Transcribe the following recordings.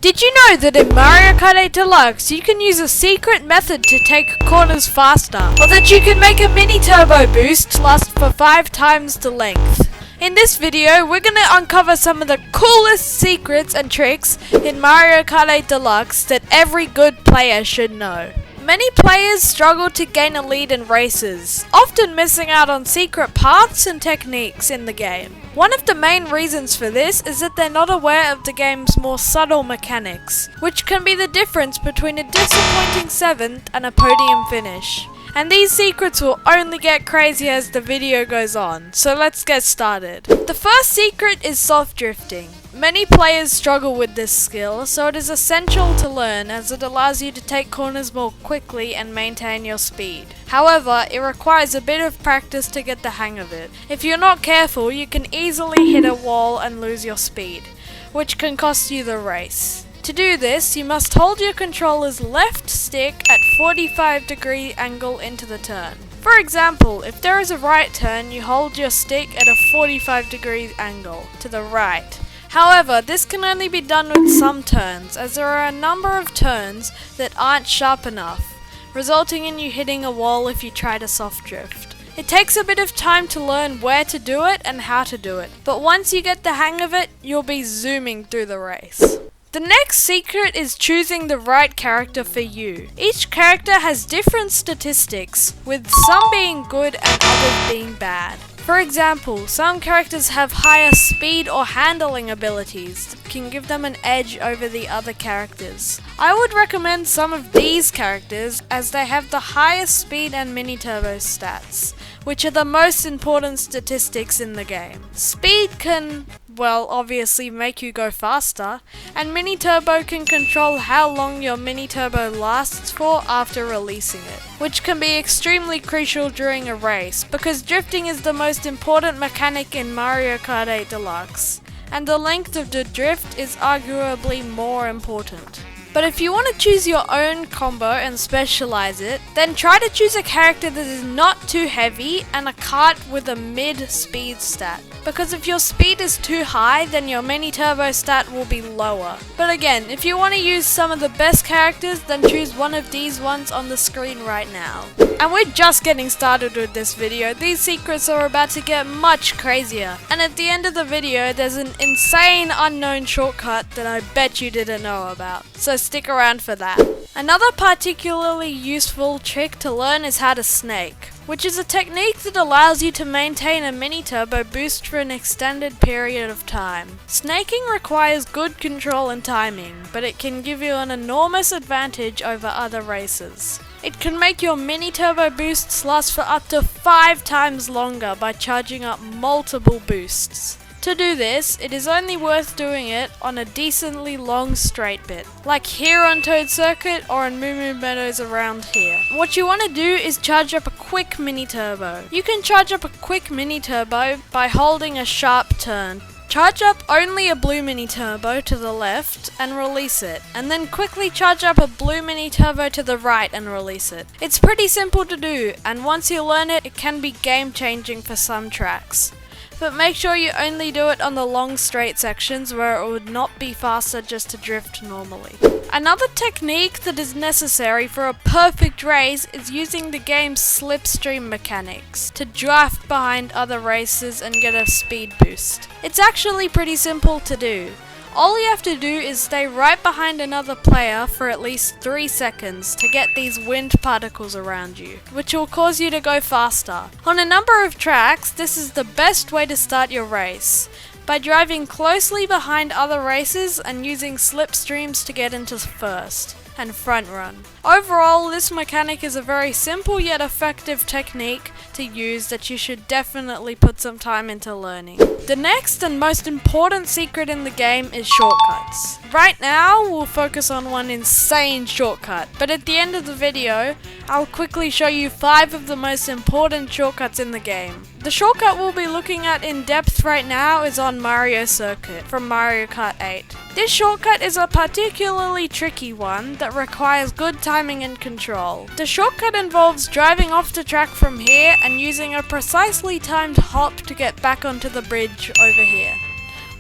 Did you know that in Mario Kart 8 Deluxe you can use a secret method to take corners faster, or that you can make a mini turbo boost last for 5 times the length? In this video we're going to uncover some of the coolest secrets and tricks in Mario Kart 8 Deluxe that every good player should know. Many players struggle to gain a lead in races, often missing out on secret paths and techniques in the game. One of the main reasons for this is that they're not aware of the game's more subtle mechanics, which can be the difference between a disappointing 7th and a podium finish. And these secrets will only get crazier as the video goes on, so let's get started. The first secret is soft drifting. Many players struggle with this skill, so it is essential to learn as it allows you to take corners more quickly and maintain your speed. However, it requires a bit of practice to get the hang of it. If you're not careful, you can easily hit a wall and lose your speed, which can cost you the race. To do this, you must hold your controller's left stick at 45-degree angle into the turn. For example, if there is a right turn, you hold your stick at a 45-degree angle to the right. However, this can only be done with some turns, as there are a number of turns that aren't sharp enough, resulting in you hitting a wall if you try to soft drift. It takes a bit of time to learn where to do it and how to do it, but once you get the hang of it, you'll be zooming through the race. The next secret is choosing the right character for you. Each character has different statistics, with some being good and others being bad. For example, some characters have higher speed or handling abilities that can give them an edge over the other characters. I would recommend some of these characters as they have the highest speed and mini turbo stats, which are the most important statistics in the game. Speed can, well, obviously make you go faster, and mini turbo can control how long your mini turbo lasts for after releasing it, which can be extremely crucial during a race, because drifting is the most important mechanic in Mario Kart 8 Deluxe, and the length of the drift is arguably more important. But if you want to choose your own combo and specialize it, then try to choose a character that is not too heavy and a kart with a mid-speed stat. Because if your speed is too high, then your mini turbo stat will be lower. But again, if you want to use some of the best characters, then choose one of these ones on the screen right now. And we're just getting started with this video. These secrets are about to get much crazier. And at the end of the video, there's an insane unknown shortcut that I bet you didn't know about. So stick around for that. Another particularly useful trick to learn is how to snake, which is a technique that allows you to maintain a mini turbo boost for an extended period of time. Snaking requires good control and timing, but it can give you an enormous advantage over other racers. It can make your mini turbo boosts last for up to 5 times longer by charging up multiple boosts. To do this, it is only worth doing it on a decently long straight bit, like here on Toad Circuit or in Moo Moo Meadows around here. What you want to do is charge up a quick mini turbo. You can charge up a quick mini turbo by holding a sharp turn. Charge up only a blue mini turbo to the left and release it, and then quickly charge up a blue mini turbo to the right and release it. It's pretty simple to do, and once you learn it, it can be game changing for some tracks. But make sure you only do it on the long straight sections where it would not be faster just to drift normally. Another technique that is necessary for a perfect race is using the game's slipstream mechanics to draft behind other racers and get a speed boost. It's actually pretty simple to do. All you have to do is stay right behind another player for at least 3 seconds to get these wind particles around you, which will cause you to go faster. On a number of tracks, this is the best way to start your race, by driving closely behind other racers and using slipstreams to get into first and front run. Overall, this mechanic is a very simple yet effective technique to use that you should definitely put some time into learning. The next and most important secret in the game is shortcuts. Right now, we'll focus on one insane shortcut, but at the end of the video, I'll quickly show you 5 of the most important shortcuts in the game. The shortcut we'll be looking at in depth right now is on Mario Circuit from Mario Kart 8. This shortcut is a particularly tricky one that requires good timing and control. The shortcut involves driving off the track from here and using a precisely timed hop to get back onto the bridge over here,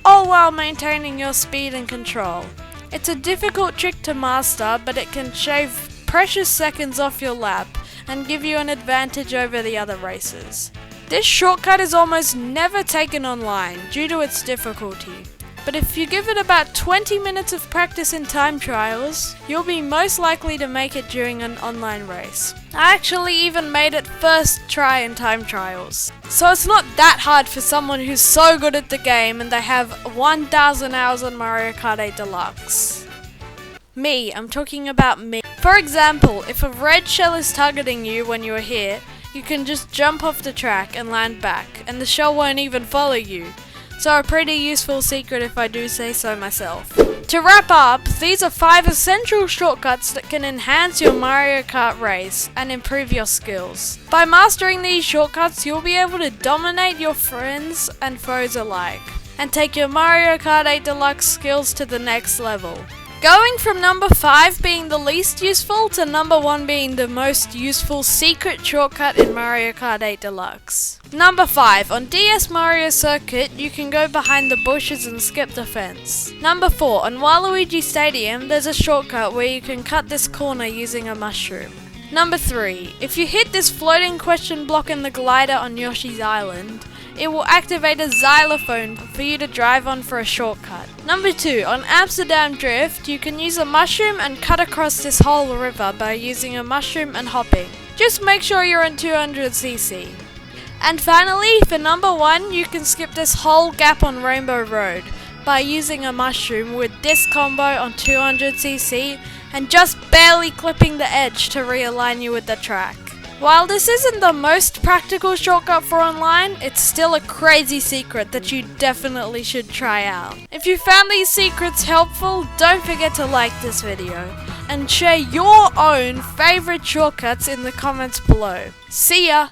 all while maintaining your speed and control. It's a difficult trick to master, but it can shave precious seconds off your lap and give you an advantage over the other racers. This shortcut is almost never taken online due to its difficulty, but if you give it about 20 minutes of practice in time trials, you'll be most likely to make it during an online race. I actually even made it first try in time trials, so it's not that hard for someone who's so good at the game and they have 1000 hours on Mario Kart 8 Deluxe. Me, I'm talking about me. For example, if a red shell is targeting you when you are here, you can just jump off the track and land back, and the shell won't even follow you. So a pretty useful secret if I do say so myself. To wrap up, these are 5 essential shortcuts that can enhance your Mario Kart race and improve your skills. By mastering these shortcuts, you'll be able to dominate your friends and foes alike, and take your Mario Kart 8 Deluxe skills to the next level. Going from number 5 being the least useful to number 1 being the most useful secret shortcut in Mario Kart 8 Deluxe. Number 5. On DS Mario Circuit, you can go behind the bushes and skip the fence. Number 4. On Waluigi Stadium, there's a shortcut where you can cut this corner using a mushroom. Number 3. If you hit this floating question block in the glider on Yoshi's Island, it will activate a xylophone for you to drive on for a shortcut. Number 2, on Amsterdam Drift, you can use a mushroom and cut across this whole river by using a mushroom and hopping. Just make sure you're on 200cc. And finally, for number 1, you can skip this whole gap on Rainbow Road by using a mushroom with this combo on 200cc and just barely clipping the edge to realign you with the track. While this isn't the most practical shortcut for online, it's still a crazy secret that you definitely should try out. If you found these secrets helpful, don't forget to like this video and share your own favorite shortcuts in the comments below. See ya!